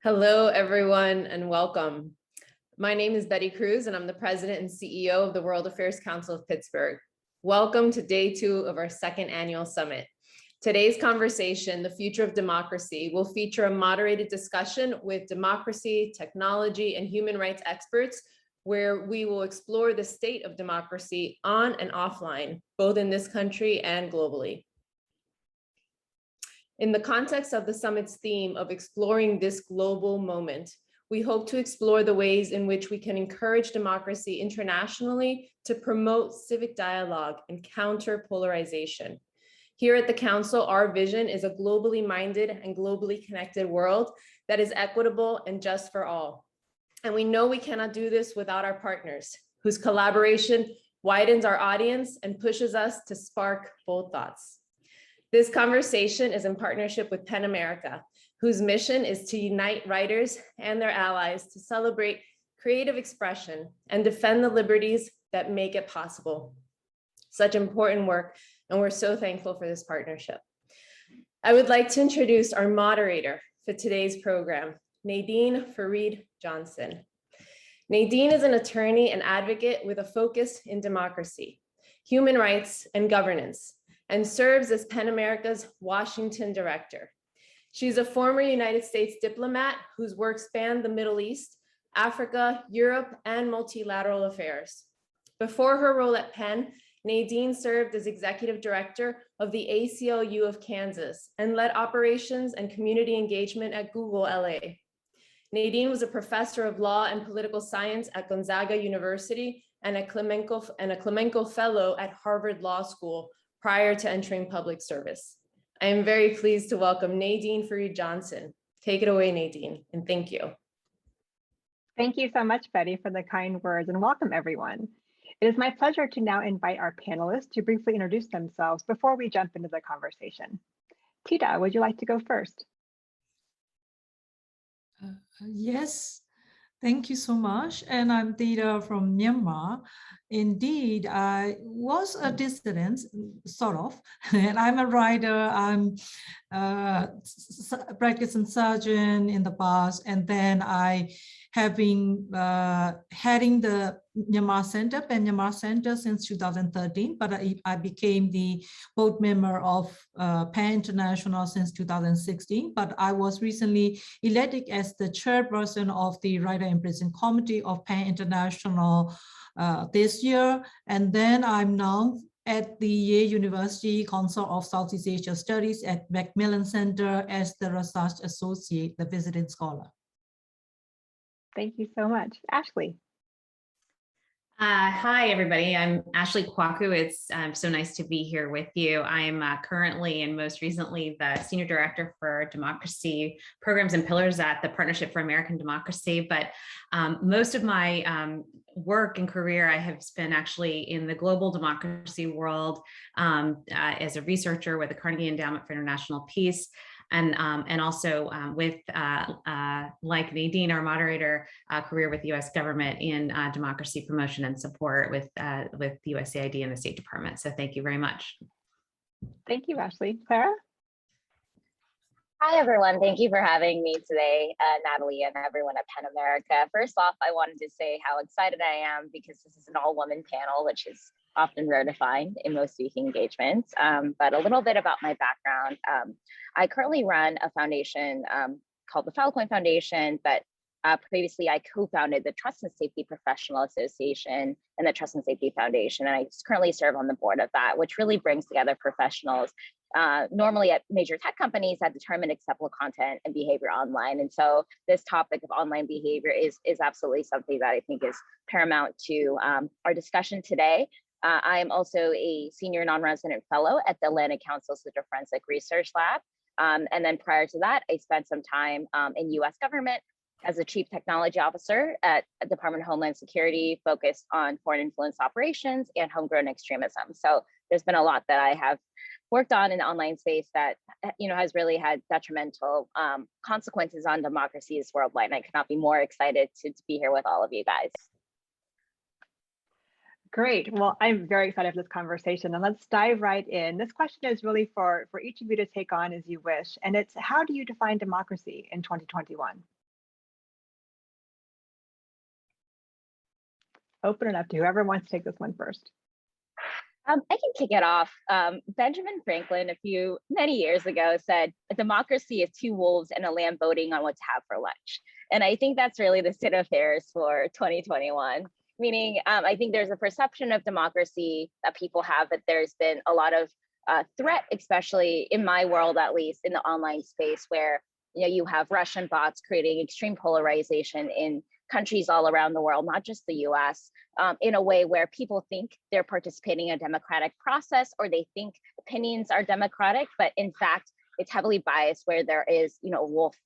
Hello, everyone, and welcome. My name is Betty Cruz, and I'm the president and CEO of the World Affairs Council of Pittsburgh. Welcome to day 2 of our second annual summit. Today's conversation, The Future of Democracy, will feature a moderated discussion with democracy, technology, and human rights experts, where we will explore the state of democracy on and offline, both in this country and globally. In the context of the summit's theme of exploring this global moment, we hope to explore the ways in which we can encourage democracy internationally to promote civic dialogue and counter polarization. Here at the Council, our vision is a globally minded and globally connected world that is equitable and just for all. And we know we cannot do this without our partners, whose collaboration widens our audience and pushes us to spark bold thoughts. This conversation is in partnership with PEN America, whose mission is to unite writers and their allies to celebrate creative expression and defend the liberties that make it possible. Such important work, and we're so thankful for this partnership. I would like to introduce our moderator for today's program, Nadine Farid Johnson. Nadine is an attorney and advocate with a focus in democracy, human rights, and governance, and serves as PEN America's Washington director. She's a former United States diplomat whose work spanned the Middle East, Africa, Europe, and multilateral affairs. Before her role at PEN, Nadine served as executive director of the ACLU of Kansas and led operations and community engagement at Google LA. Nadine was a professor of law and political science at Gonzaga University and a Clemenco Fellow at Harvard Law School, prior to entering public service. I am very pleased to welcome Nadine Farid Johnson. Take it away, Nadine, and thank you. Thank you so much, Betty, for the kind words, and welcome everyone. It is my pleasure to now invite our panelists to briefly introduce themselves before we jump into the conversation. Tita, would you like to go first? Yes. Thank you so much. And I'm Tita from Myanmar. Indeed, I was a dissident, sort of, and I'm a writer. I'm a practicing surgeon in the past, and then I have been heading the Myanmar Center, PEN Myanmar Center, since 2013, but I became the board member of PEN International since 2016, but I was recently elected as the chairperson of the Writer in Prison Committee of PEN International this year, and then I'm now at the Yale University Council of Southeast Asia Studies at Macmillan Center as the research associate, the visiting scholar. Thank you so much. Ashley. Hi, everybody. I'm Ashley Kwaku. It's so nice to be here with you. I'm currently and most recently the Senior Director for Democracy Programs and Pillars at the Partnership for American Democracy. But most of my work and career I have spent actually in the global democracy world as a researcher with the Carnegie Endowment for International Peace. And also with, like Nadine, our moderator, career with the U.S. government in democracy promotion and support with USAID and the State Department. So thank you very much. Thank you, Ashley. Clara? Hi, everyone. Thank you for having me today, Natalie and everyone at PEN America. First off, I wanted to say how excited I am because this is an all-woman panel, which is often rare to find in most speaking engagements. But a little bit about my background. I currently run a foundation called the Falcoin Foundation, but previously I co-founded the Trust and Safety Professional Association and the Trust and Safety Foundation. And I currently serve on the board of that, which really brings together professionals normally at major tech companies that determine acceptable content and behavior online. And so this topic of online behavior is absolutely something that I think is paramount to our discussion today. I am also a senior non-resident fellow at the Atlantic Council Center Forensic Research Lab. And then prior to that, I spent some time in US government as a chief technology officer at the Department of Homeland Security, focused on foreign influence operations and homegrown extremism. So there's been a lot that I have worked on in the online space that has really had detrimental consequences on democracies worldwide. And I could not be more excited to be here with all of you guys. Great. Well, I'm very excited for this conversation, and let's dive right in. This question is really for each of you to take on as you wish, and it's, how do you define democracy in 2021? open it up to whoever wants to take this one first. I can kick it off. Benjamin Franklin, many years ago, said, "A democracy is two wolves and a lamb voting on what to have for lunch." And I think that's really the state of affairs for 2021. Meaning, I think there's a perception of democracy that people have, but there's been a lot of threat, especially in my world, at least in the online space, where you have Russian bots creating extreme polarization in countries all around the world, not just the US, in a way where people think they're participating in a democratic process, or they think opinions are democratic, but in fact, it's heavily biased, where there is, a wolf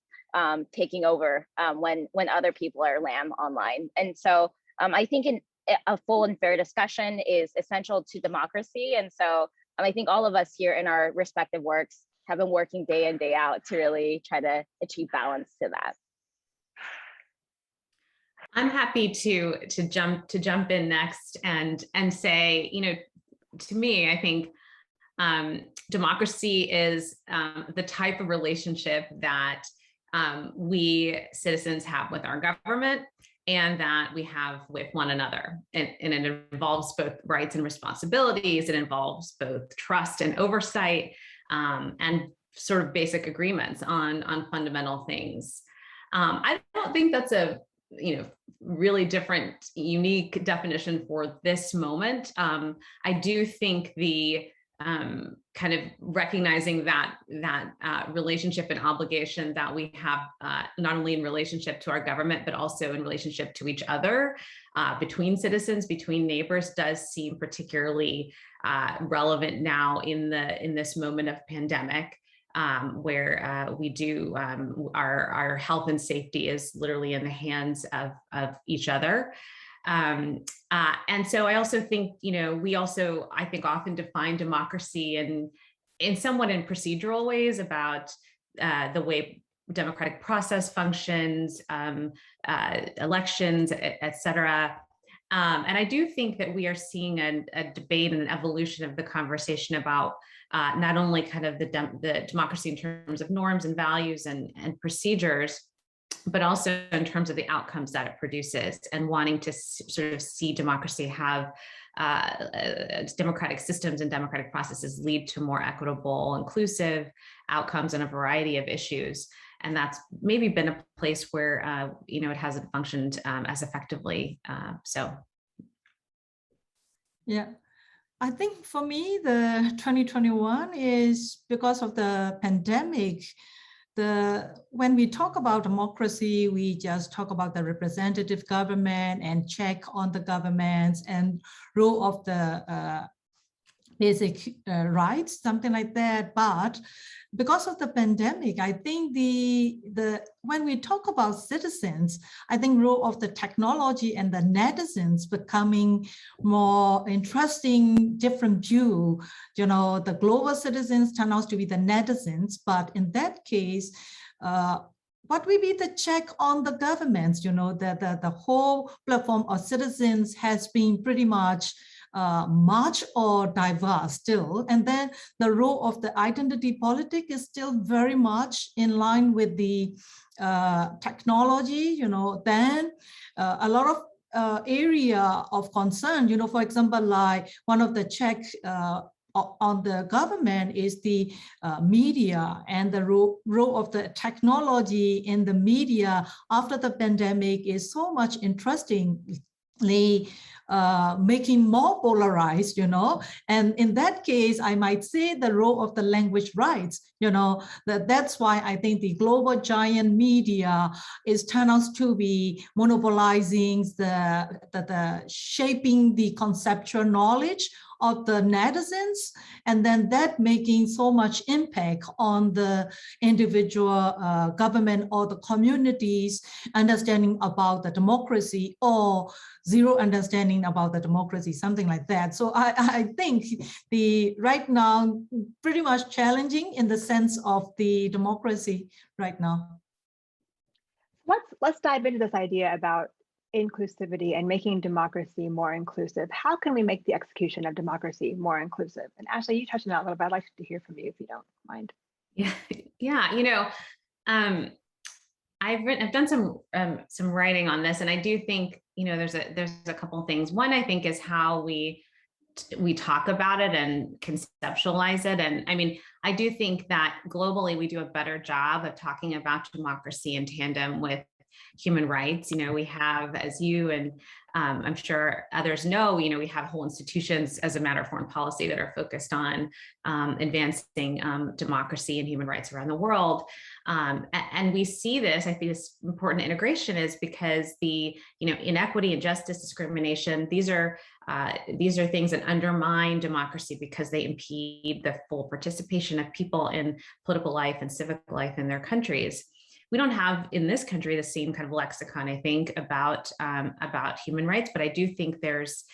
taking over when other people are lamb online. And so I think a full and fair discussion is essential to democracy. And so I think all of us here in our respective works have been working day in, day out to really try to achieve balance to that. I'm happy to jump in next and say, to me, I think democracy is the type of relationship that we citizens have with our government and that we have with one another. And it involves both rights and responsibilities. It involves both trust and oversight, and sort of basic agreements on fundamental things. I don't think that's a really different, unique definition for this moment. I do think the kind of recognizing that relationship and obligation that we have, not only in relationship to our government, but also in relationship to each other, between citizens, between neighbors, does seem particularly relevant now in this moment of pandemic, where we do our health and safety is literally in the hands of each other. And so I also think, we also, I think, often define democracy in somewhat in procedural ways about the way democratic process functions, elections, et cetera. And I do think that we are seeing a debate and an evolution of the conversation about not only kind of the democracy in terms of norms and values and procedures, but also in terms of the outcomes that it produces, and wanting to sort of see democracy have democratic systems and democratic processes lead to more equitable, inclusive outcomes on a variety of issues. And that's maybe been a place where, it hasn't functioned as effectively. Yeah. I think for me, the 2021 is because of the pandemic. When we talk about democracy, we just talk about the representative government and check on the governments and role of the basic rights, something like that. But because of the pandemic, I think when we talk about citizens, I think role of the technology and the netizens becoming more interesting, different view. The global citizens turn out to be the netizens, but in that case, what will be the check on the governments? The whole platform of citizens has been pretty much much or diverse still. And then the role of the identity politic is still very much in line with the technology, then a lot of area of concern, for example, like one of the checks on the government is the media, and the role of the technology in the media after the pandemic is so much interestingly making more polarized, and in that case, I might say the role of the language rights, that's why I think the global giant media turns out to be monopolizing the shaping the conceptual knowledge of the netizens, and then that making so much impact on the individual government or the communities understanding about the democracy, or zero understanding about the democracy, something like that. So I think right now pretty much challenging in the sense of the democracy right now. Let's dive into this idea about inclusivity and making democracy more inclusive. How can we make the execution of democracy more inclusive? And Ashley, you touched on that a little bit. I'd like to hear from you if you don't mind. Yeah. I've done some writing on this, and I do think there's a couple of things. One, I think, is how we talk about it and conceptualize it. And I mean, I do think that globally we do a better job of talking about democracy in tandem with human rights. We have, as you and I'm sure others know, we have whole institutions as a matter of foreign policy that are focused on advancing democracy and human rights around the world. And we see this, I think this important integration is because the, inequity, injustice, discrimination, these are things that undermine democracy because they impede the full participation of people in political life and civic life in their countries. We don't have in this country the same kind of lexicon, I think, about human rights, but I do think there's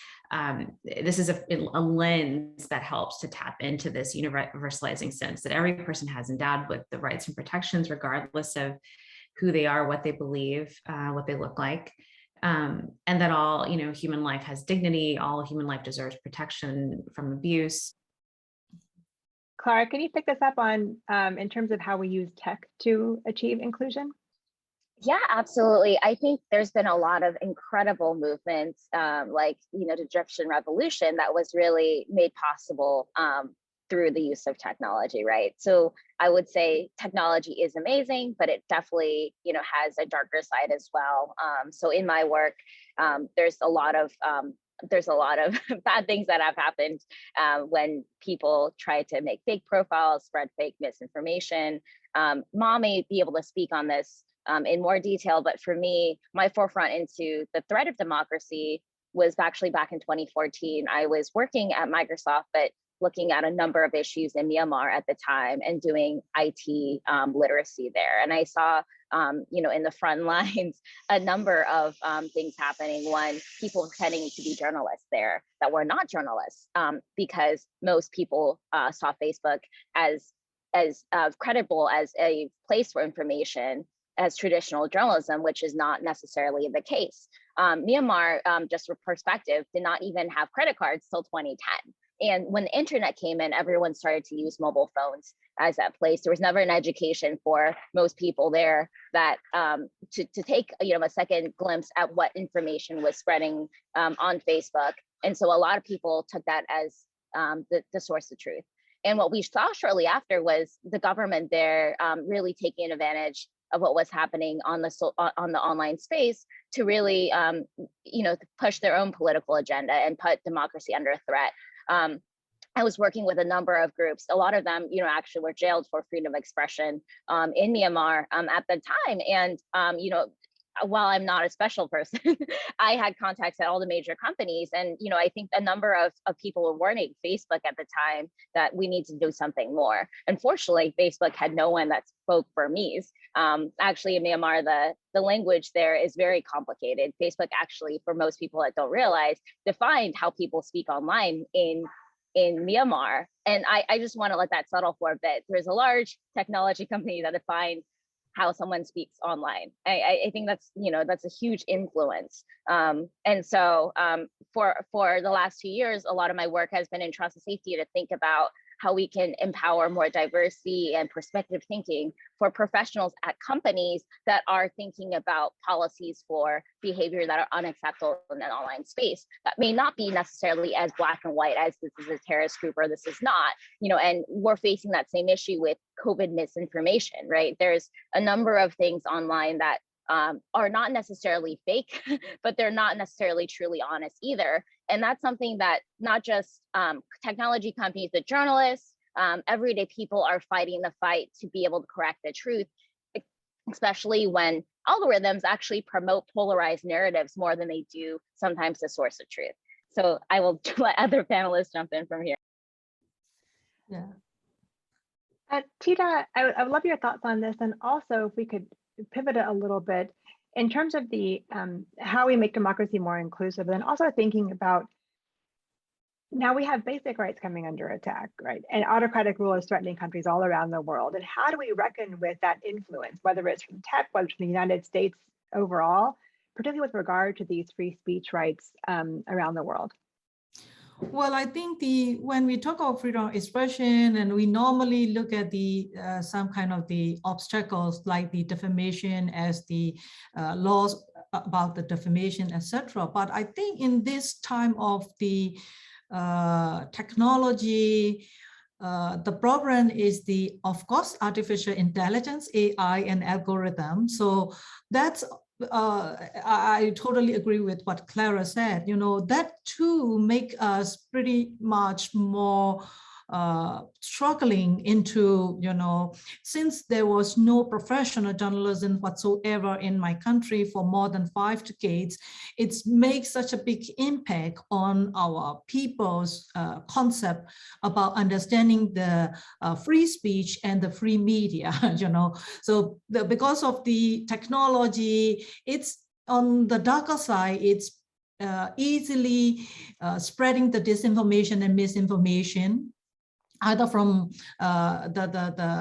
this is a lens that helps to tap into this universalizing sense that every person has endowed with the rights and protections, regardless of who they are, what they believe, what they look like, and that all human life has dignity. All human life deserves protection from abuse. Clara, can you pick this up on in terms of how we use tech to achieve inclusion? Yeah, absolutely. I think there's been a lot of incredible movements, like the Egyptian revolution, that was really made possible through the use of technology, right? So I would say technology is amazing, but it definitely has a darker side as well. So in my work, there's a lot of bad things that have happened when people try to make fake profiles, spread fake misinformation. Mom may be able to speak on this in more detail, but for me, my forefront into the threat of democracy was actually back in 2014. I was working at Microsoft, but looking at a number of issues in Myanmar at the time and doing IT literacy there. And I saw in the front lines, a number of things happening. One, people pretending to be journalists there that were not journalists, because most people saw Facebook as credible as a place for information as traditional journalism, which is not necessarily the case. Myanmar, just for perspective, did not even have credit cards till 2010. And when the internet came in, everyone started to use mobile phones as that place. There was never an education for most people there that to take a second glimpse at what information was spreading on Facebook. And so a lot of people took that as the source of truth. And what we saw shortly after was the government there really taking advantage of what was happening on the online space to really push their own political agenda and put democracy under threat. I was working with a number of groups. A lot of them, actually were jailed for freedom of expression in Myanmar at the time. And, while I'm not a special person, I had contacts at all the major companies. And, I think a number of people were warning Facebook at the time that we need to do something more. Unfortunately, Facebook had no one that spoke Burmese. Actually, in Myanmar, the language there is very complicated. Facebook actually, for most people that don't realize, defined how people speak online in Myanmar. And I just want to let that settle for a bit. There's a large technology company that defines how someone speaks online. I think that's a huge influence. And so for the last 2 years, a lot of my work has been in trust and safety to think about how we can empower more diversity and perspective thinking for professionals at companies that are thinking about policies for behavior that are unacceptable in an online space that may not be necessarily as black and white as this is a terrorist group or this is not, and we're facing that same issue with COVID misinformation, right? There's a number of things online that are not necessarily fake, but they're not necessarily truly honest either. And that's something that not just technology companies, but journalists, everyday people are fighting the fight to be able to correct the truth, especially when algorithms actually promote polarized narratives more than they do sometimes the source of truth. So I will let other panelists jump in from here. Yeah. Tita, I would love your thoughts on this. And also if we could pivot it a little bit in terms of the how we make democracy more inclusive, and also thinking about now we have basic rights coming under attack, right? And autocratic rule is threatening countries all around the world. And how do we reckon with that influence, whether it's from tech, whether it's from the United States overall, particularly with regard to these free speech rights around the world? Well, I think when we talk about freedom of expression, and we normally look at the some kind of the obstacles like the defamation as the laws about the defamation, etc. But I think in this time of the technology, the problem is of course, artificial intelligence, AI, and algorithm. So that's I totally agree with what Clara said. That too make us pretty much more struggling into, since there was no professional journalism whatsoever in my country for more than 5 decades, it makes such a big impact on our people's concept about understanding the free speech and the free media, So because of the technology, it's on the darker side, it's easily spreading the disinformation and misinformation, either from the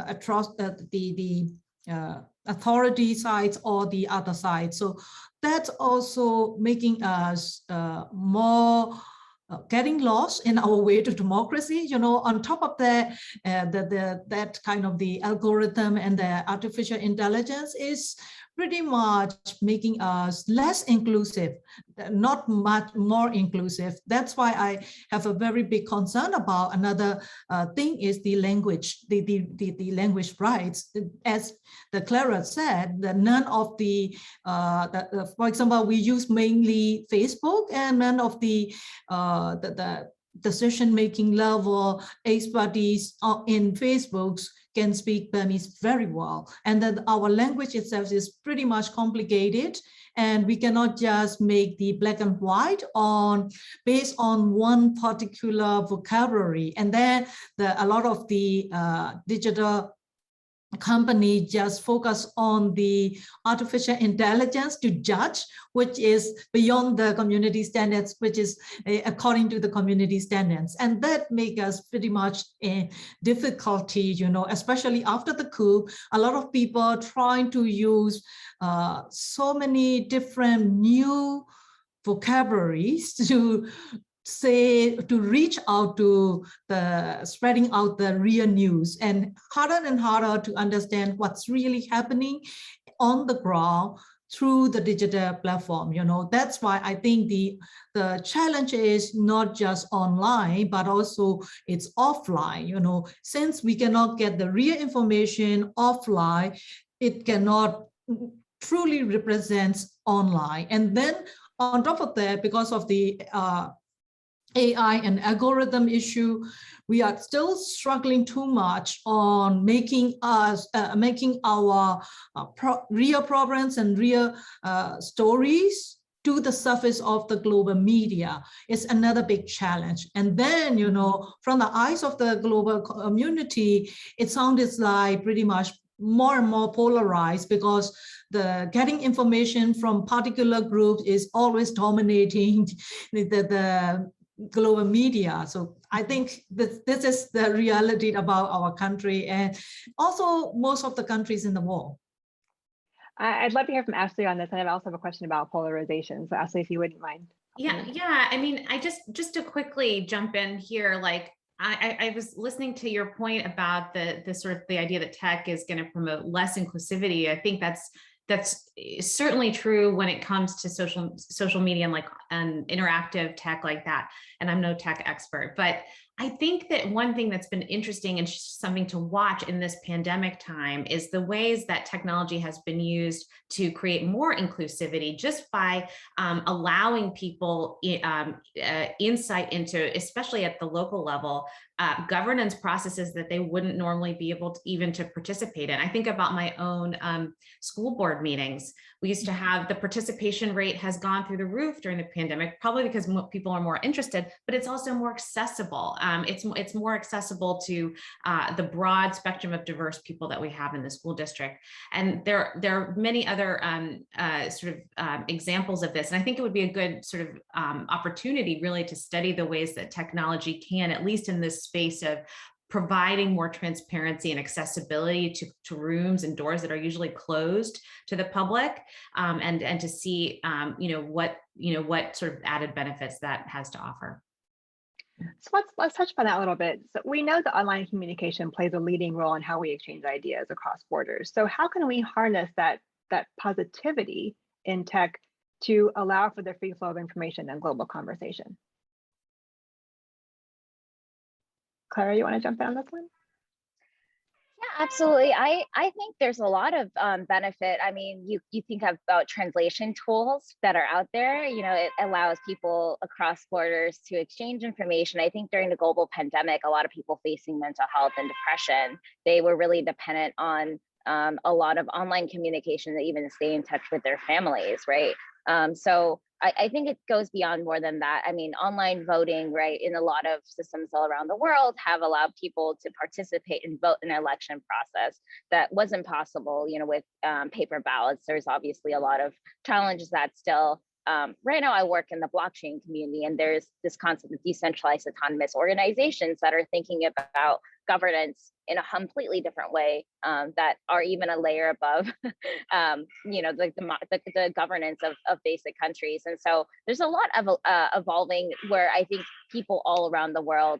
authority sides or the other side. So that's also making us more getting lost in our way to democracy. On top of that, that kind of the algorithm and the artificial intelligence is pretty much making us less inclusive, not much more inclusive. That's why I have a very big concern about another thing is the language, the language rights. As the Clara said, that none of for example, we use mainly Facebook, and none of the decision-making level expertise in Facebook's can speak Burmese very well. And that our language itself is pretty much complicated, and we cannot just make the black and white based on one particular vocabulary. And then a lot of the digital company just focus on the artificial intelligence to judge, which is beyond the community standards, which is according to the community standards. And that make us pretty much a difficulty, especially after the coup. A lot of people are trying to use so many different new vocabularies to reach out to the spreading out the real news, and harder to understand what's really happening on the ground through the digital platform. That's why I think the challenge is not just online, but also it's offline. Since we cannot get the real information offline, it cannot truly represent online. And then on top of that, because of the AI and algorithm issue, we are still struggling too much on making our real problems and real stories to the surface of the global media. It's another big challenge. And then, from the eyes of the global community, it sounded like pretty much more and more polarized, because the getting information from particular groups is always dominating the global media. So I think this is the reality about our country, and also most of the countries in the world. I'd love to hear from Ashley on this, and I also have a question about polarization. So Ashley, if you wouldn't mind. Yeah. I mean, just to quickly jump in here, like I was listening to your point about the sort of the idea that tech is going to promote less inclusivity. I think that's certainly true when it comes to social media and like interactive tech like that. And I'm no tech expert, but I think that one thing that's been interesting and something to watch in this pandemic time is the ways that technology has been used to create more inclusivity, just by allowing people insight into, especially at the local level, governance processes that they wouldn't normally be able to even to participate in. I think about my own school board meetings. We used to have the participation rate has gone through the roof during the pandemic, probably because people are more interested, but it's also more accessible. It's more accessible to the broad spectrum of diverse people that we have in the school district. And there are many other examples of this. And I think it would be a good sort of opportunity really to study the ways that technology can, at least in this space of providing more transparency and accessibility to rooms and doors that are usually closed to the public, and to see what sort of added benefits that has to offer. So let's touch on that a little bit. So we know that online communication plays a leading role in how we exchange ideas across borders. So how can we harness that positivity in tech to allow for the free flow of information and global conversation. Clara, you want to jump in on this one? Yeah, absolutely. I think there's a lot of benefit. I mean, you think about translation tools that are out there. You know, it allows people across borders to exchange information. I think during the global pandemic, a lot of people facing mental health and depression, they were really dependent on a lot of online communication to even stay in touch with their families, right? So I think it goes beyond more than that. I mean, online voting, right, in a lot of systems all around the world have allowed people to participate and vote in an election process that wasn't possible, you know, with paper ballots. There's obviously a lot of challenges that still, right now I work in the blockchain community, and there's this concept of decentralized autonomous organizations that are thinking about governance in a completely different way, that are even a layer above, you know, the governance of basic countries. And so there's a lot of evolving where I think people all around the world,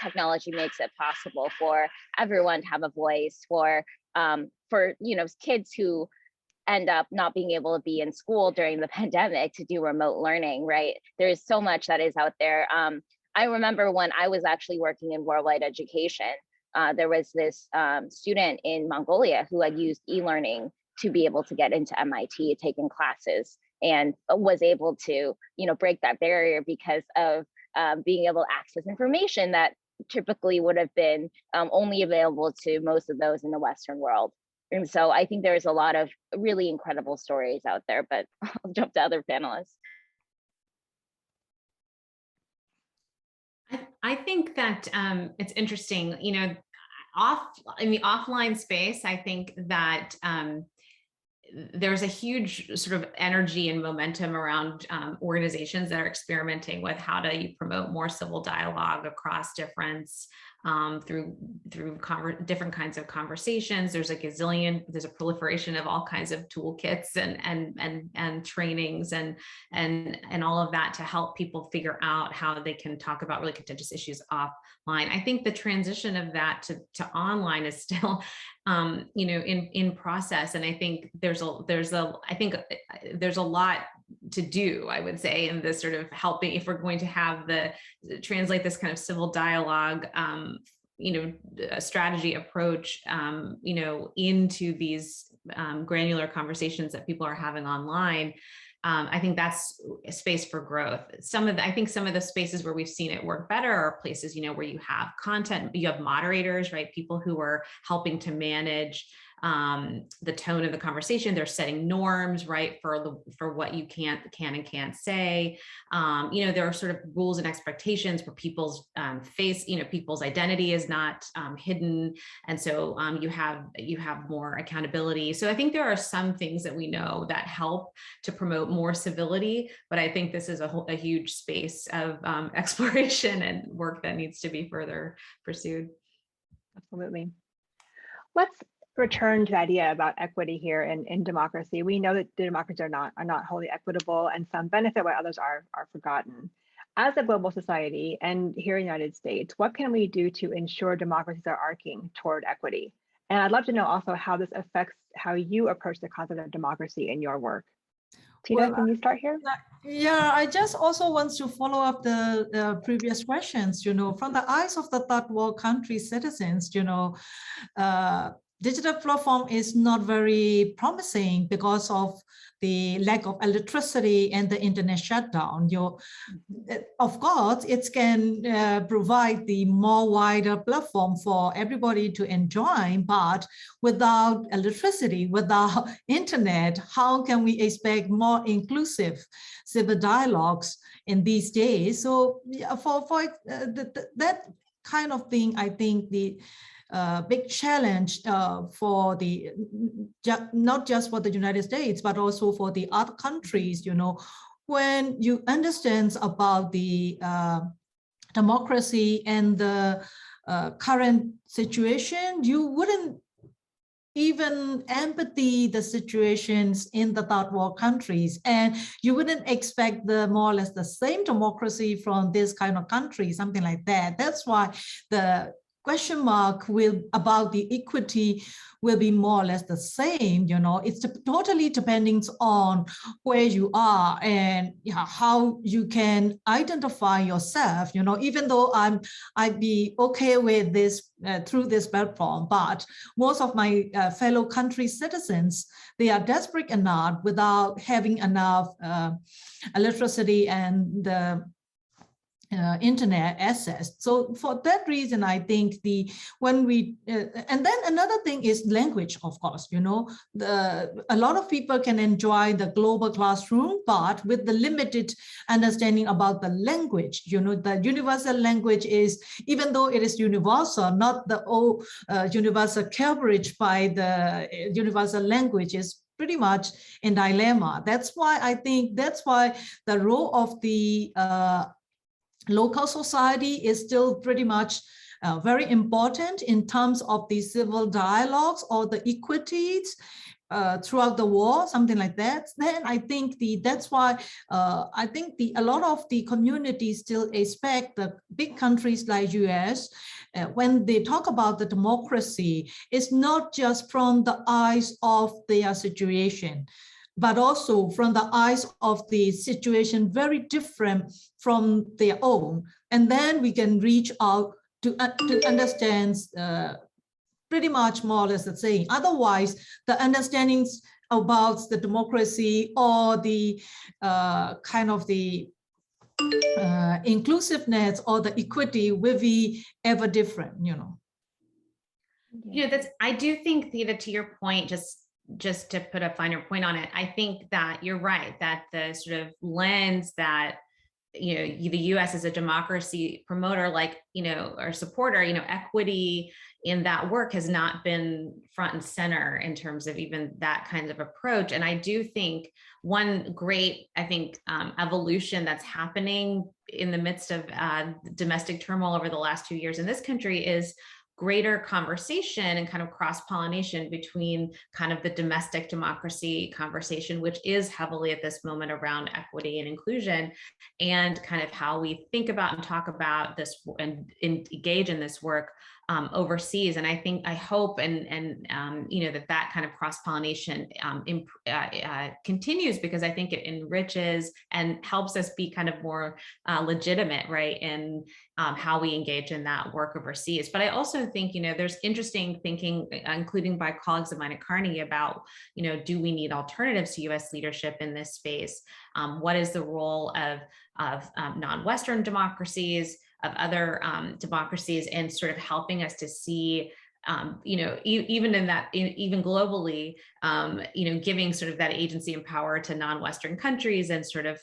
technology makes it possible for everyone to have a voice, for you know, kids who end up not being able to be in school during the pandemic to do remote learning, right? There's so much that is out there. I remember when I was actually working in worldwide education, there was this student in Mongolia who had used e-learning to be able to get into MIT, taking classes, and was able to, you know, break that barrier because of being able to access information that typically would have been only available to most of those in the Western world. And so I think there's a lot of really incredible stories out there, but I'll jump to other panelists. I think that it's interesting, you know, in the offline space, I think that there's a huge sort of energy and momentum around organizations that are experimenting with how do you promote more civil dialogue across difference, through different kinds of conversations. There's a proliferation of all kinds of toolkits and trainings and all of that to help people figure out how they can talk about really contentious issues offline. I think the transition of that to online is still you know, in process, and I think there's a lot to do, I would say, in this sort of helping, if we're going to translate this kind of civil dialogue, you know, a strategy approach, you know, into these granular conversations that people are having online. I think that's a space for growth. I think some of the spaces where we've seen it work better are places, you know, where you have content, you have moderators, right? People who are helping to manage the tone of the conversation. They're setting norms, right, for what you can and can't say. You know, there are sort of rules and expectations where people's people's identity is not hidden, and so you have more accountability. So I think there are some things that we know that help to promote more civility, but I think this is a huge space of exploration and work that needs to be further pursued. Absolutely. Let's return to the idea about equity here in democracy. We know that democracies are not wholly equitable, and some benefit while others are forgotten. As a global society and here in the United States, what can we do to ensure democracies are arcing toward equity? And I'd love to know also how this affects how you approach the concept of democracy in your work. Tita, can you start here? Yeah, I just also want to follow up the previous questions, you know, from the eyes of the third world country citizens, you know, digital platform is not very promising because of the lack of electricity and the internet shutdown. Of course, it can provide the more wider platform for everybody to enjoy, but without electricity, without internet, how can we expect more inclusive civil dialogues in these days? So for that kind of thing, I think the big challenge for not just for the United States, but also for the other countries, you know, when you understand about the democracy and the current situation, you wouldn't even empathy the situations in the third world countries, and you wouldn't expect the more or less the same democracy from this kind of country, something like that. That's why the question mark will about the equity will be more or less the same. It's totally depending on where you are and how you can identify yourself. Even though I'd be okay with this through this platform, but most of my fellow country citizens, they are desperate enough without having enough literacy and the internet access. So for that reason, I think and then another thing is language, of course. A lot of people can enjoy the global classroom, but with the limited understanding about the language. The universal language is, even though it is universal, not the universal coverage by the universal language is pretty much in dilemma. That's why the role of the local society is still pretty much very important in terms of the civil dialogues or the equities throughout the war, something like that. Then I think that's why I think a lot of the communities still expect the big countries like US, when they talk about the democracy, it's not just from the eyes of their situation, but also from the eyes of the situation very different from their own. And then we can reach out to understand pretty much more or less the same. Otherwise, the understandings about the democracy or the kind of the inclusiveness or the equity will be ever different, I do think, Theda, to your point, just to put a finer point on it, I think that you're right, that the sort of lens that, the US as a democracy promoter, or supporter, equity in that work has not been front and center in terms of even that kind of approach. And I do think one great, evolution that's happening in the midst of domestic turmoil over the last 2 years in this country is greater conversation and kind of cross-pollination between kind of the domestic democracy conversation, which is heavily at this moment around equity and inclusion, and kind of how we think about and talk about this and engage in this work overseas. And I hope that kind of cross-pollination continues, because I think it enriches and helps us be kind of more legitimate, right, in how we engage in that work overseas. But I also think, there's interesting thinking, including by colleagues of mine at Carnegie, about, do we need alternatives to US leadership in this space? What is the role of non-Western democracies, of other democracies, and sort of helping us to see, even in that, even globally, giving sort of that agency and power to non-Western countries, and sort of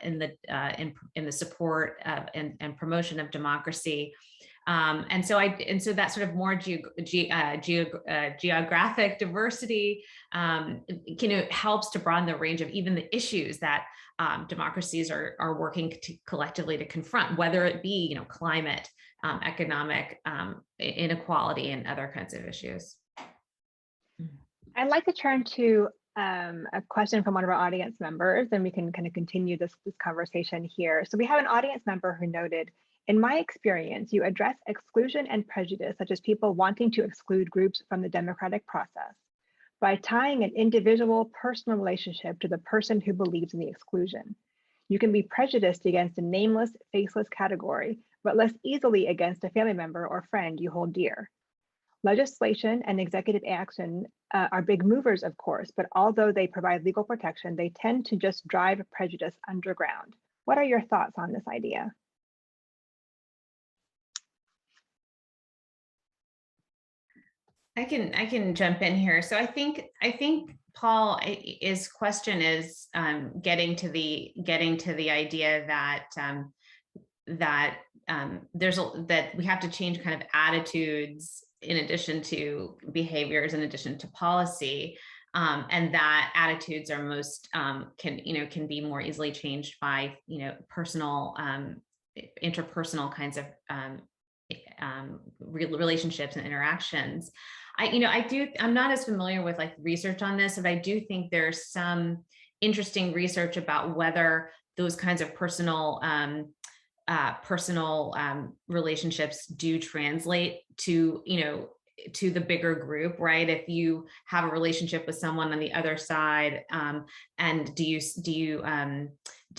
in the support of, and promotion of democracy. And so that sort of more geographic diversity, helps to broaden the range of even the issues that democracies are working collectively to confront, whether it be, climate, economic inequality, and other kinds of issues. I'd like to turn to a question from one of our audience members, and we can kind of continue this conversation here. So we have an audience member who noted, in my experience, you address exclusion and prejudice, such as people wanting to exclude groups from the democratic process, by tying an individual personal relationship to the person who believes in the exclusion. You can be prejudiced against a nameless, faceless category, but less easily against a family member or friend you hold dear. Legislation and executive action are big movers, of course, but although they provide legal protection, they tend to just drive prejudice underground. What are your thoughts on this idea? I can jump in here. So I think Paul, his question is getting to the idea that that we have to change kind of attitudes in addition to behaviors, in addition to policy, and that attitudes are most can be more easily changed by personal interpersonal kinds of relationships and interactions. I'm not as familiar with research on this, but I do think there's some interesting research about whether those kinds of personal personal relationships do translate to, to the bigger group, right? If you have a relationship with someone on the other side, and do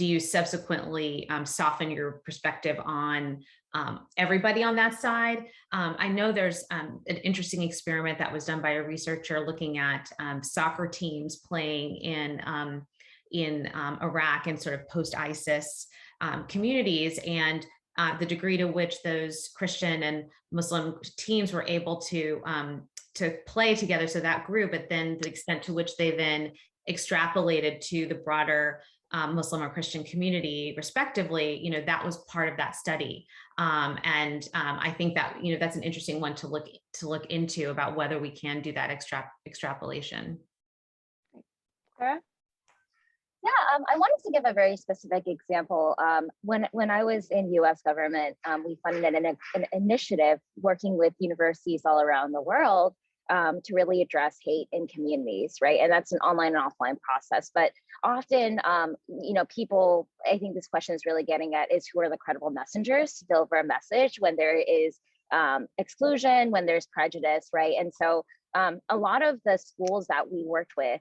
you subsequently soften your perspective on everybody on that side? I know there's an interesting experiment that was done by a researcher looking at soccer teams playing in Iraq and sort of post-ISIS communities, and the degree to which those Christian and Muslim teams were able to play together, so that group, but then the extent to which they then extrapolated to the broader Muslim or Christian community, respectively, that was part of that study. I think that that's an interesting one to look into about whether we can do that extrapolation. Okay. Yeah, I wanted to give a very specific example. When I was in U.S. government, we funded an initiative working with universities all around the world to really address hate in communities, right? And that's an online and offline process. But often, people, I think this question is really getting at is who are the credible messengers to deliver a message when there is exclusion, when there's prejudice, right? And so a lot of the schools that we worked with,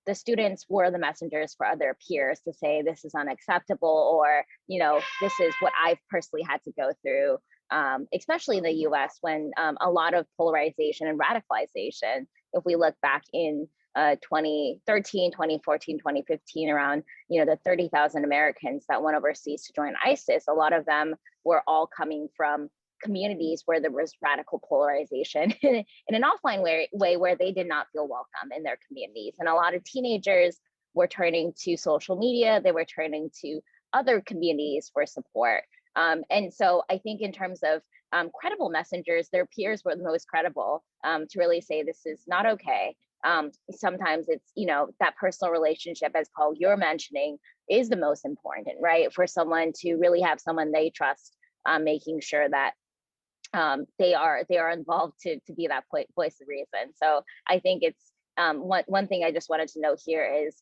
the students were the messengers for other peers to say, this is unacceptable, or, this is what I've personally had to go through, especially in the US when a lot of polarization and radicalization, if we look back in 2013, 2014, 2015, around, the 30,000 Americans that went overseas to join ISIS, a lot of them were all coming from communities where there was radical polarization in an offline way where they did not feel welcome in their communities. And a lot of teenagers were turning to social media, they were turning to other communities for support. And so I think in terms of credible messengers, their peers were the most credible to really say this is not okay. Sometimes it's, that personal relationship, as Paul, you're mentioning, is the most important, right? For someone to really have someone they trust, making sure that they are involved to be that voice of reason. So I think it's one thing I just wanted to note here is,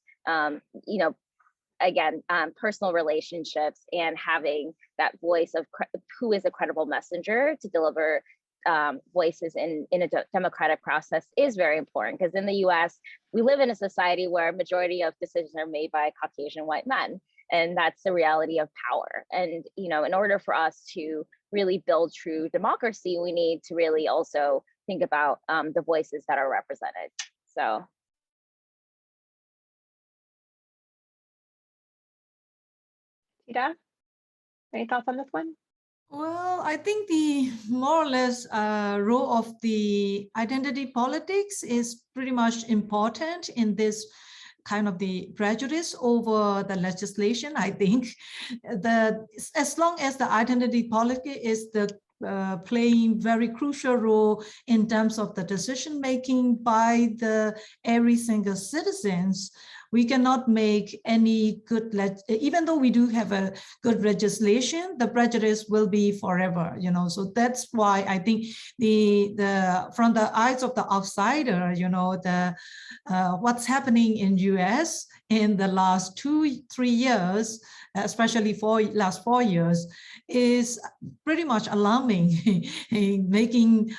again, personal relationships and having that voice of who is a credible messenger to deliver voices in a democratic process is very important, because in the US, we live in a society where a majority of decisions are made by Caucasian white men. And that's the reality of power. And, in order for us to really build true democracy, we need to really also think about the voices that are represented. So. Tita, any thoughts on this one? Well, I think the more or less role of the identity politics is pretty much important in this kind of the prejudice over the legislation. I think that as long as the identity politics is the playing very crucial role in terms of the decision making by every single citizens, we cannot make any good, even though we do have a good legislation, the prejudice will be forever, So that's why I think from the eyes of the outsider, what's happening in US in the last 2-3 years, especially last 4 years, is pretty much alarming, making,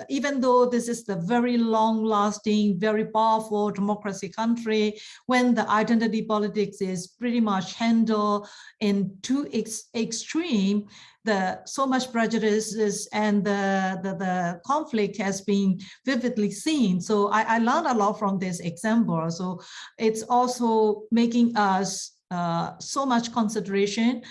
even though this is the very long-lasting, very powerful democracy country, when the identity politics is pretty much handled in too extreme, so much prejudices and the conflict has been vividly seen. So I learned a lot from this example. So it's also making us so much consideration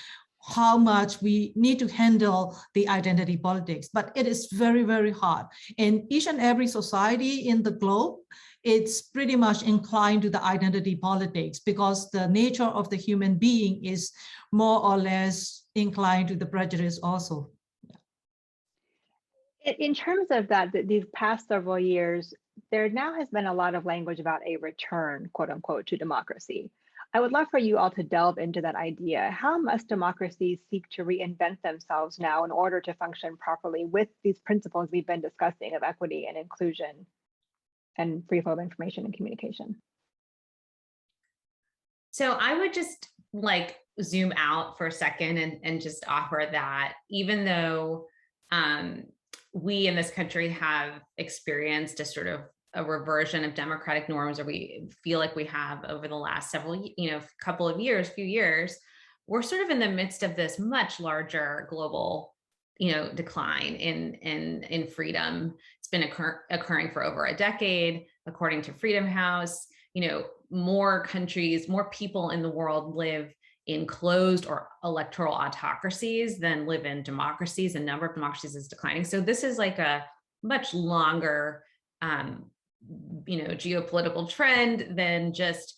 how much we need to handle the identity politics, but it is very, very hard. In each and every society in the globe, it's pretty much inclined to the identity politics because the nature of the human being is more or less inclined to the prejudice also. In terms of that, these past several years, there now has been a lot of language about a return, quote unquote, to democracy. I would love for you all to delve into that idea. How must democracies seek to reinvent themselves now in order to function properly with these principles we've been discussing of equity and inclusion and free flow of information and communication? So I would just zoom out for a second and just offer that even though we in this country have experienced a sort of a reversion of democratic norms, or we feel like we have over the last several, few years, we're sort of in the midst of this much larger global, decline in freedom. It's been occurring for over a decade, according to Freedom House. More countries, more people in the world live in closed or electoral autocracies than live in democracies. The number of democracies is declining. So this is like a much longer, geopolitical trend than just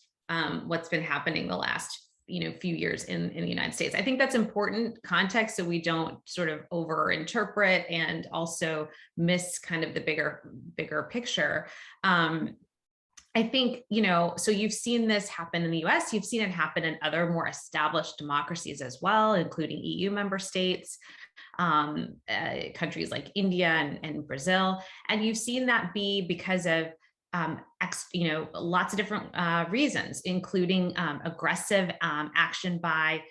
what's been happening the last, few years in the United States. I think that's important context so we don't sort of over-interpret and also miss kind of the bigger picture. I think, so you've seen this happen in the US, you've seen it happen in other more established democracies as well, including EU member states, countries like India and Brazil. And you've seen that be because of lots of different reasons, including aggressive action by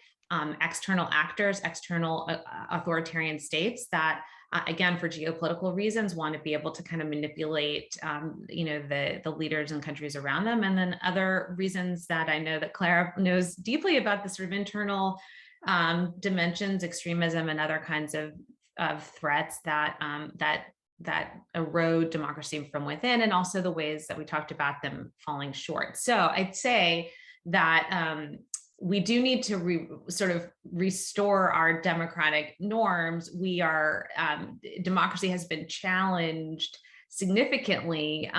external actors, external authoritarian states that, again, for geopolitical reasons, want to be able to kind of manipulate, the leaders and countries around them. And then other reasons that I know that Clara knows deeply about, the sort of internal dimensions, extremism, and other kinds of threats that erode democracy from within, and also the ways that we talked about them falling short. So I'd say that we do need to sort of restore our democratic norms. Democracy has been challenged significantly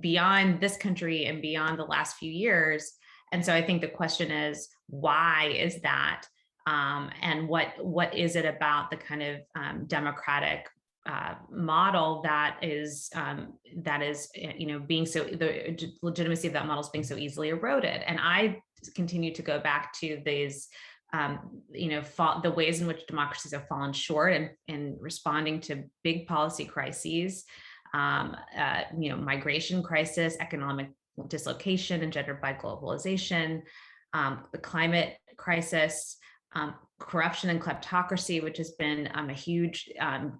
beyond this country and beyond the last few years. And so I think the question is, why is that? And what is it about the kind of democratic model that is being so, the legitimacy of that model is being so easily eroded? And I continue to go back to these, the ways in which democracies have fallen short in responding to big policy crises, migration crisis, economic dislocation engendered by globalization, the climate crisis, corruption and kleptocracy, which has been a huge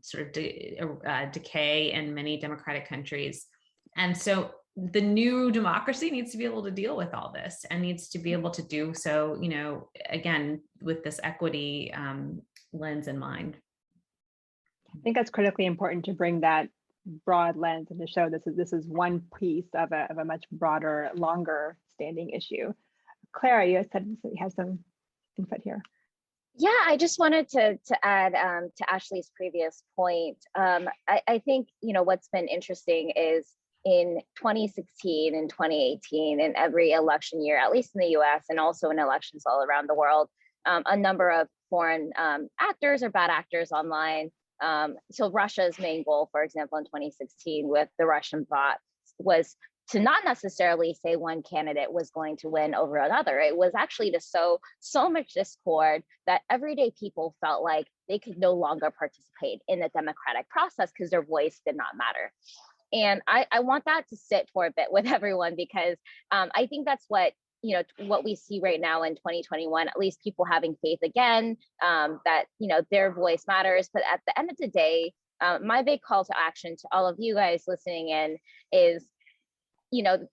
sort of decay in many democratic countries. And so the new democracy needs to be able to deal with all this, and needs to be able to do so, again, with this equity lens in mind. I think that's critically important to bring that broad lens and to show this is one piece of a much broader, longer standing issue. Clara, you said you have some input here. Yeah, I just wanted to add to Ashley's previous point. I think, what's been interesting is in 2016 and 2018, in every election year, at least in the US and also in elections all around the world, a number of foreign actors or bad actors online. So Russia's main goal, for example, in 2016 with the Russian bot was to not necessarily say one candidate was going to win over another. It was actually to sow so much discord that everyday people felt like they could no longer participate in the democratic process because their voice did not matter. And I want that to sit for a bit with everyone, because I think that's what we see right now in 2021, at least people having faith again, that their voice matters. But at the end of the day, my big call to action to all of you guys listening in is,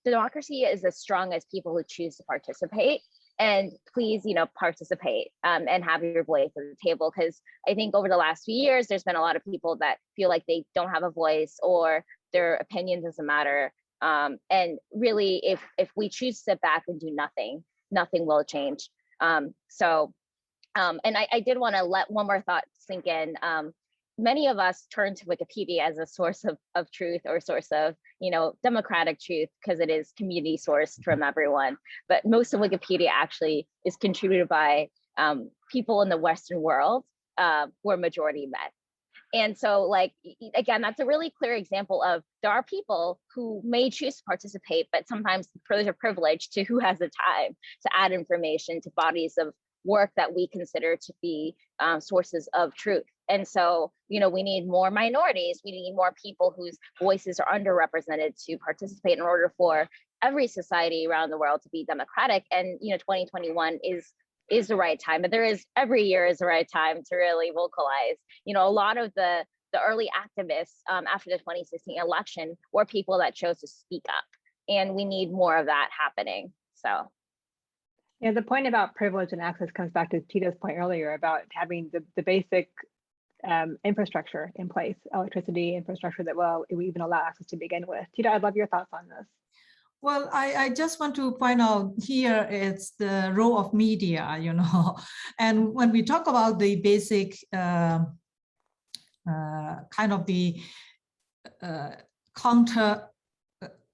democracy is as strong as people who choose to participate. And please, participate and have your voice at the table. Because I think over the last few years, there's been a lot of people that feel like they don't have a voice or their opinion doesn't matter. And really, if we choose to sit back and do nothing, nothing will change. And I did want to let one more thought sink in. Many of us turn to Wikipedia as a source of truth, or source of, democratic truth, because it is community sourced from everyone. But most of Wikipedia actually is contributed by people in the Western world who are majority men. And so, again, that's a really clear example of there are people who may choose to participate, but sometimes those are privileged to who has the time to add information to bodies of work that we consider to be sources of truth. And so, we need more minorities. We need more people whose voices are underrepresented to participate in order for every society around the world to be democratic. And 2021 is the right time, but every year is the right time to really vocalize. A lot of the early activists after the 2016 election were people that chose to speak up, and we need more of that happening. So yeah, the point about privilege and access comes back to Tita's point earlier about having the basic infrastructure in place, electricity infrastructure that will even allow access to begin with. Tita, I'd love your thoughts on this. Well, I just want to point out here it's the role of media, and when we talk about the basic kind of the counter,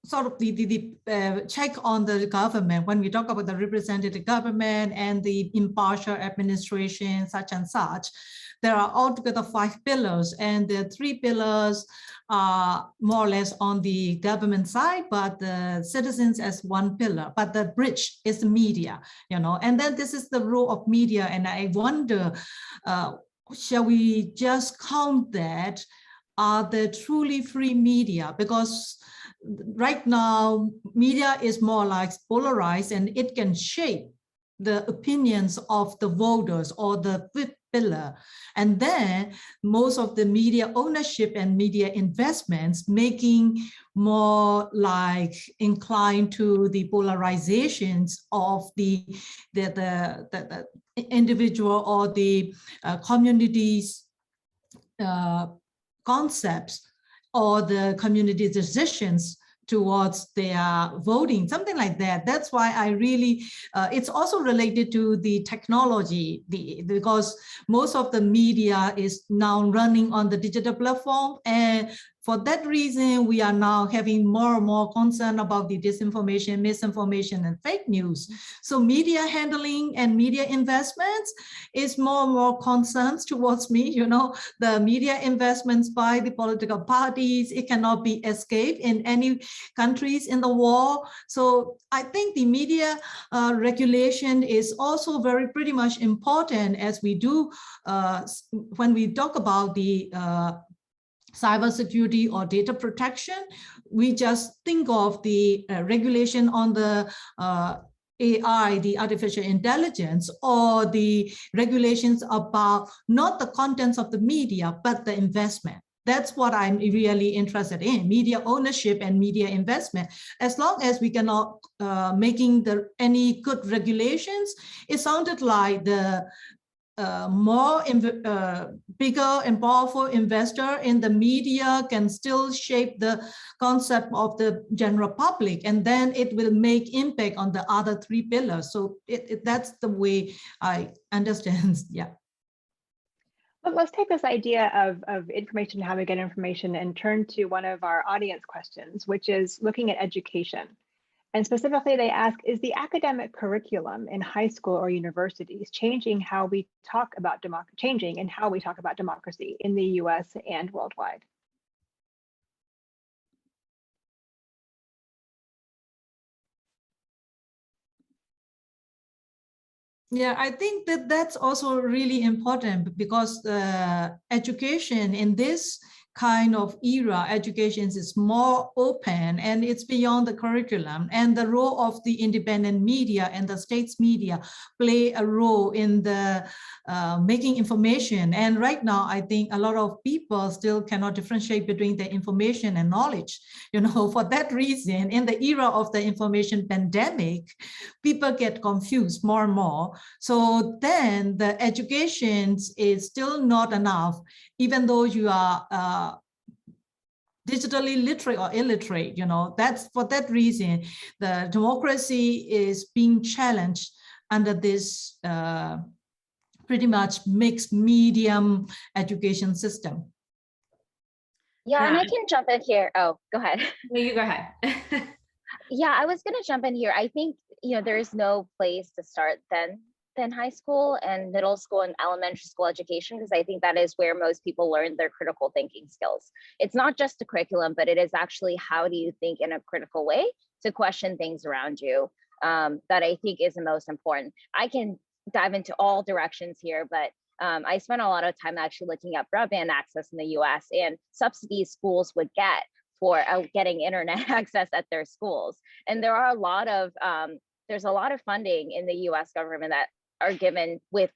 sort of the check on the government, when we talk about the representative government and the impartial administration, such and such, there are altogether 5 pillars, and the 3 pillars are more or less on the government side, but the citizens as 1 pillar, but the bridge is the media, and then this is the role of media. And I wonder, shall we just count that? Are there truly free media? Because right now, media is more like polarized, and it can shape the opinions of the voters or the 5th pillar. And then most of the media ownership and media investments making more like inclined to the polarizations of the individual or the communities concepts or the community decisions towards their voting, something like that. That's why I really, it's also related to the technology, because most of the media is now running on the digital platform. And for that reason, we are now having more and more concern about the disinformation, misinformation, and fake news. So media handling and media investments is more and more concerns towards me. The media investments by the political parties, it cannot be escaped in any countries in the world. So I think the media regulation is also pretty much important, as we do when we talk about the cybersecurity or data protection. We just think of the regulation on the AI, the artificial intelligence, or the regulations about not the contents of the media, but the investment. That's what I'm really interested in, media ownership and media investment. As long as we cannot making any good regulations, it sounded like the bigger and powerful investor in the media can still shape the concept of the general public, and then it will make impact on the other 3 pillars. So that's the way I understand. Yeah. But let's take this idea of information, how we get information, and turn to one of our audience questions, which is looking at education. And specifically, they ask, is the academic curriculum in high school or universities changing how we talk about democracy in the US and worldwide? Yeah, I think that's also really important, because education in this kind of era, education is more open and it's beyond the curriculum, and the role of the independent media and the state's media play a role in the making information. And right now, I think a lot of people still cannot differentiate between the information and knowledge. For that reason, in the era of the information pandemic, people get confused more and more. So then the education is still not enough, even though you are digitally literate or illiterate. That's for that reason, the democracy is being challenged under this pretty much mixed medium education system. Yeah, and I can jump in here. Oh, go ahead. No, you go ahead. Yeah, I was going to jump in here. I think, there is no place to start than high school and middle school and elementary school education, because I think that is where most people learn their critical thinking skills. It's not just a curriculum, but it is actually how do you think in a critical way to question things around you, that I think is the most important. I can dive into all directions here, but I spent a lot of time actually looking at broadband access in the US and subsidies schools would get for getting internet access at their schools. And there are a lot of there's a lot of funding in the U.S. government that are given with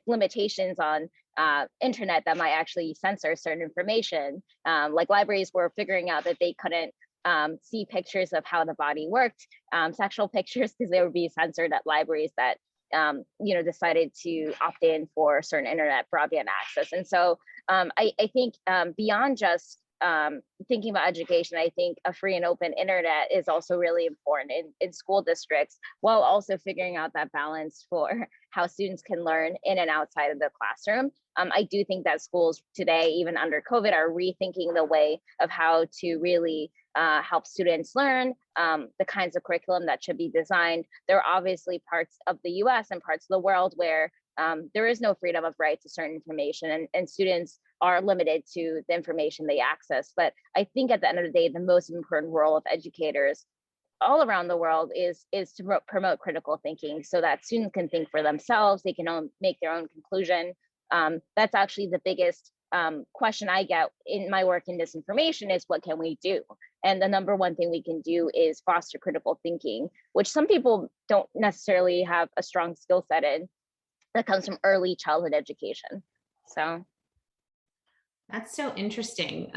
limitations on internet that might actually censor certain information. Like libraries were figuring out that they couldn't see pictures of how the body worked, sexual pictures, because they would be censored at libraries that decided to opt in for certain internet broadband access. And so I think beyond just thinking about education, I think a free and open internet is also really important in school districts, while also figuring out that balance for how students can learn in and outside of the classroom. I do think that schools today, even under COVID, are rethinking the way of how to really help students learn, the kinds of curriculum that should be designed. There are obviously parts of the US and parts of the world where there is no freedom of right to certain information, and students are limited to the information they access. But I think at the end of the day, the most important role of educators all around the world is to promote critical thinking, so that students can think for themselves, they can make their own conclusion. That's actually the biggest question I get in my work in disinformation is, what can we do? And the number one thing we can do is foster critical thinking, which some people don't necessarily have a strong skill set in, that comes from early childhood education. So that's so interesting.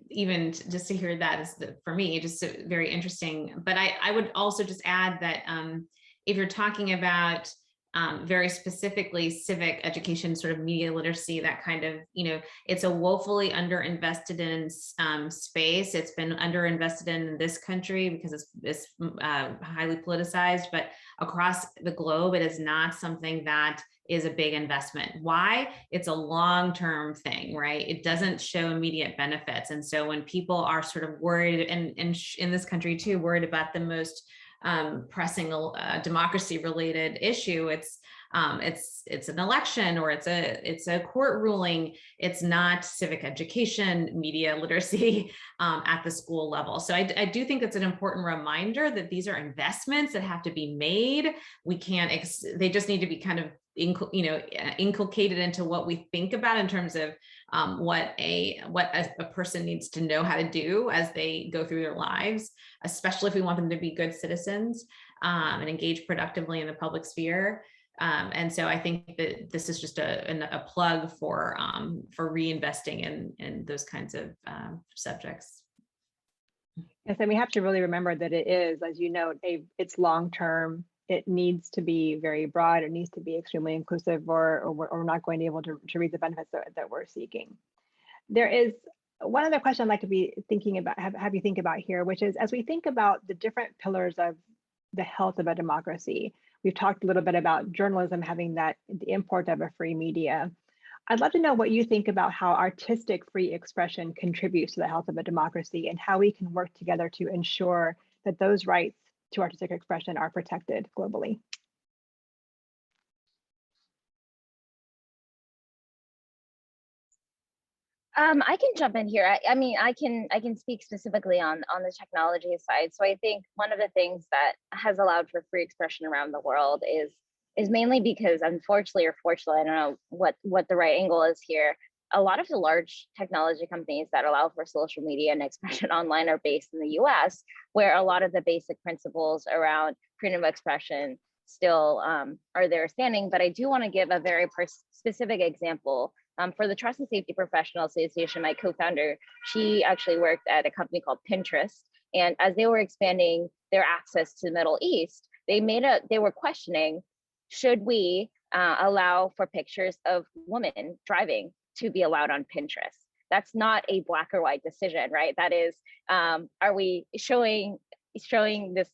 Even just to hear that is, for me, just very interesting. But I would also just add that if you're talking about very specifically civic education, sort of media literacy, that kind of, it's a woefully underinvested in space. It's been underinvested in this country because it's highly politicized, but across the globe, it is not something that is a big investment. Why? It's a long-term thing, right? It doesn't show immediate benefits. And so when people are sort of worried, and in this country too, worried about the most pressing democracy-related issue, it's an election, or it's a court ruling. It's not civic education, media literacy at the school level. So I do think it's an important reminder that these are investments that have to be made. We can't. They just need to be kind of inculcated into what we think about in terms of what a person needs to know how to do as they go through their lives, especially if we want them to be good citizens and engage productively in the public sphere. And so I think that this is just a plug for reinvesting in those kinds of subjects. Yes, and we have to really remember that it is, as you note, it's long-term. It needs to be very broad. It needs to be extremely inclusive, or we're not going to be able to reap the benefits that we're seeking. There is one other question I'd like to be thinking about, have you think about here, which is, as we think about the different pillars of the health of a democracy, we've talked a little bit about journalism having the import of a free media. I'd love to know what you think about how artistic free expression contributes to the health of a democracy, and how we can work together to ensure that those rights to artistic expression are protected globally. I can jump in here. I mean, I can speak specifically on the technology side. So I think one of the things that has allowed for free expression around the world is mainly because, unfortunately or fortunately, I don't know what the right angle is here, a lot of the large technology companies that allow for social media and expression online are based in the US, where a lot of the basic principles around freedom of expression still are there standing. But I do want to give a very specific example. For the Trust and Safety Professional Association, my co-founder, she actually worked at a company called Pinterest. And as they were expanding their access to the Middle East, they were questioning, should we allow for pictures of women driving to be allowed on Pinterest? That's not a black or white decision, right? That is, are we showing this,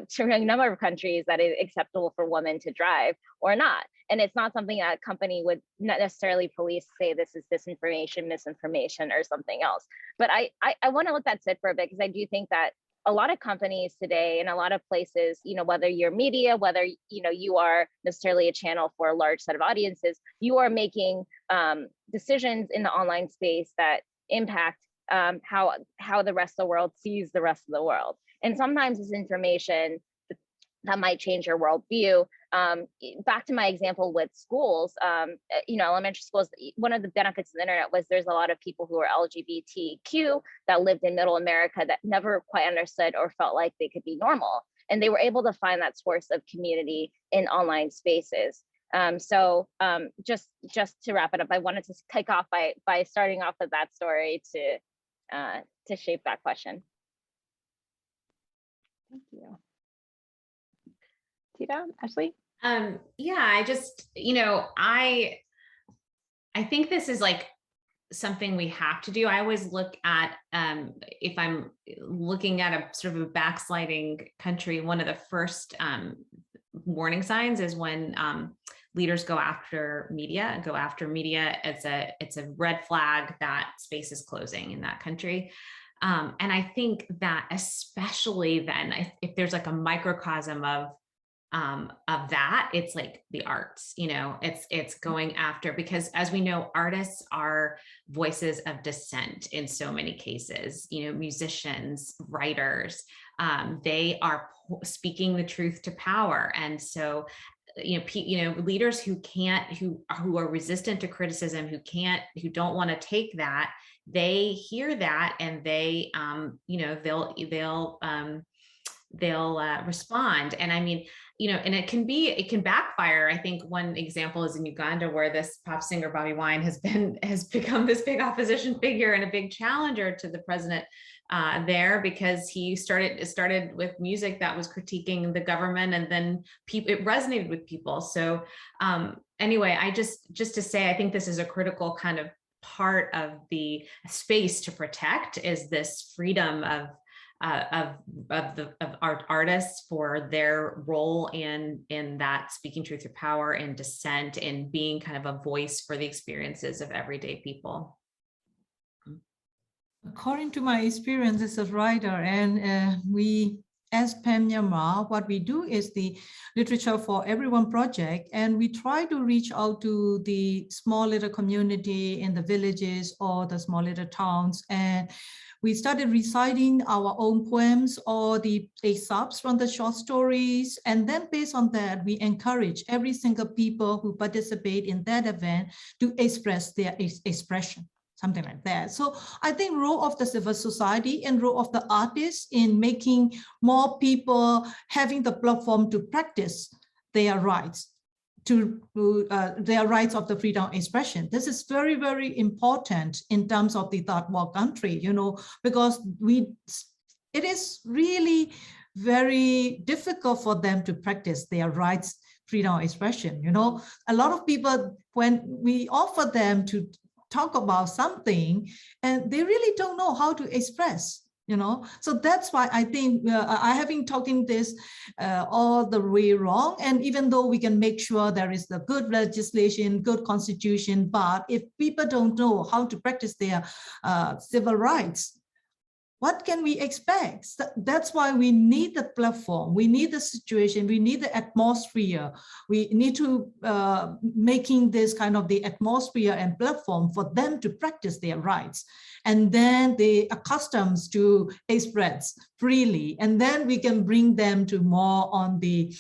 showing a number of countries that it's acceptable for women to drive or not? And it's not something that a company would not necessarily police, say this is disinformation, misinformation, or something else. But I want to let that sit for a bit, because I do think that a lot of companies today in a lot of places, whether you're media, whether you are necessarily a channel for a large set of audiences, you are making decisions in the online space that impact how the rest of the world sees the rest of the world. And sometimes it's information that might change your worldview, back to my example with schools, elementary schools, one of the benefits of the internet was there's a lot of people who are LGBTQ that lived in middle America that never quite understood or felt like they could be normal. And they were able to find that source of community in online spaces. Just to wrap it up, I wanted to kick off by starting off with that story to shape that question. Thank you. Tita, Ashley? Yeah, I just, I think this is like something we have to do. I always look at, if I'm looking at a sort of a backsliding country, one of the first warning signs is when leaders go after media. It's a red flag that space is closing in that country. And I think that especially then, if there's like a microcosm of that, it's like the arts, it's going after, because as we know, artists are voices of dissent in so many cases, musicians, writers, they are speaking the truth to power. And so, leaders who are resistant to criticism, who don't want to take that, they hear that and they, they'll respond. And I mean, and it can backfire. I think one example is in Uganda, where this pop singer Bobby Wine has become this big opposition figure and a big challenger to the president there, because it started with music that was critiquing the government, and then it resonated with people. So anyway, I just to say, I think this is a critical kind of part of the space to protect, is this freedom of art artists for their role in that speaking truth to power and dissent, and being kind of a voice for the experiences of everyday people. According to my experience as a writer, and we as PAM Myanmar, what we do is the Literature for Everyone project, and we try to reach out to the small little community in the villages or the small little towns, and we started reciting our own poems or the excerpts from the short stories. And then based on that, we encourage every single people who participate in that event to express their expression, something like that. So I think role of the civil society and role of the artists in making more people having the platform to practice their rights, their rights of the freedom of expression. This is very, very important in terms of the third world country, because it is really very difficult for them to practice their rights, freedom of expression. A lot of people, when we offer them to talk about something, and they really don't know how to express. So that's why I think I have been talking this all the way wrong. And even though we can make sure there is the good legislation, good constitution, but if people don't know how to practice their civil rights, what can we expect? That's why we need the platform, we need the situation, we need the atmosphere. We need to making this kind of the atmosphere and platform for them to practice their rights. And then they accustomed to express freely. And then we can bring them to more on the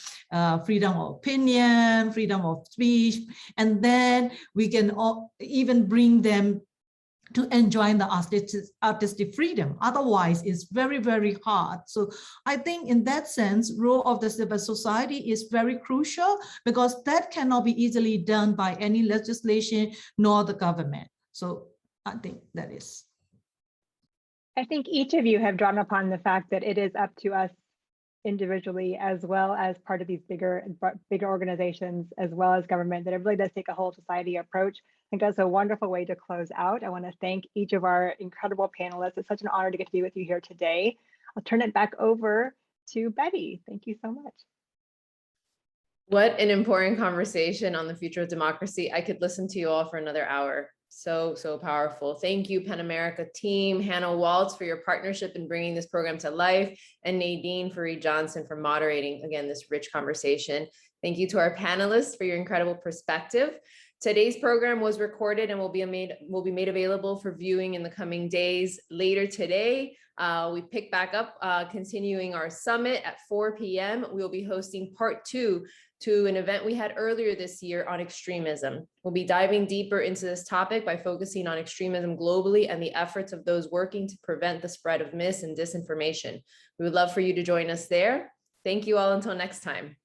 freedom of opinion, freedom of speech. And then we can even bring them to enjoy the artistic freedom. Otherwise, it's very, very hard. So I think in that sense, role of the civil society is very crucial, because that cannot be easily done by any legislation nor the government. So I think that is. I think each of you have drawn upon the fact that it is up to us individually, as well as part of these bigger organizations, as well as government, that it really does take a whole society approach. I think that's a wonderful way to close out. I want to thank each of our incredible panelists. It's such an honor to get to be with you here today. I'll turn it back over to Betty. Thank you so much. What an important conversation on the future of democracy. I could listen to you all for another hour. So powerful. Thank you, PEN America team, Hannah Waltz for your partnership in bringing this program to life, and Nadine Fareed Johnson for moderating, again, this rich conversation. Thank you to our panelists for your incredible perspective. Today's program was recorded and will be made available for viewing in the coming days. Later today, we pick back up, continuing our summit at 4 p.m. We'll be hosting part 2 to an event we had earlier this year on extremism. We'll be diving deeper into this topic by focusing on extremism globally and the efforts of those working to prevent the spread of mis and disinformation. We would love for you to join us there. Thank you all until next time.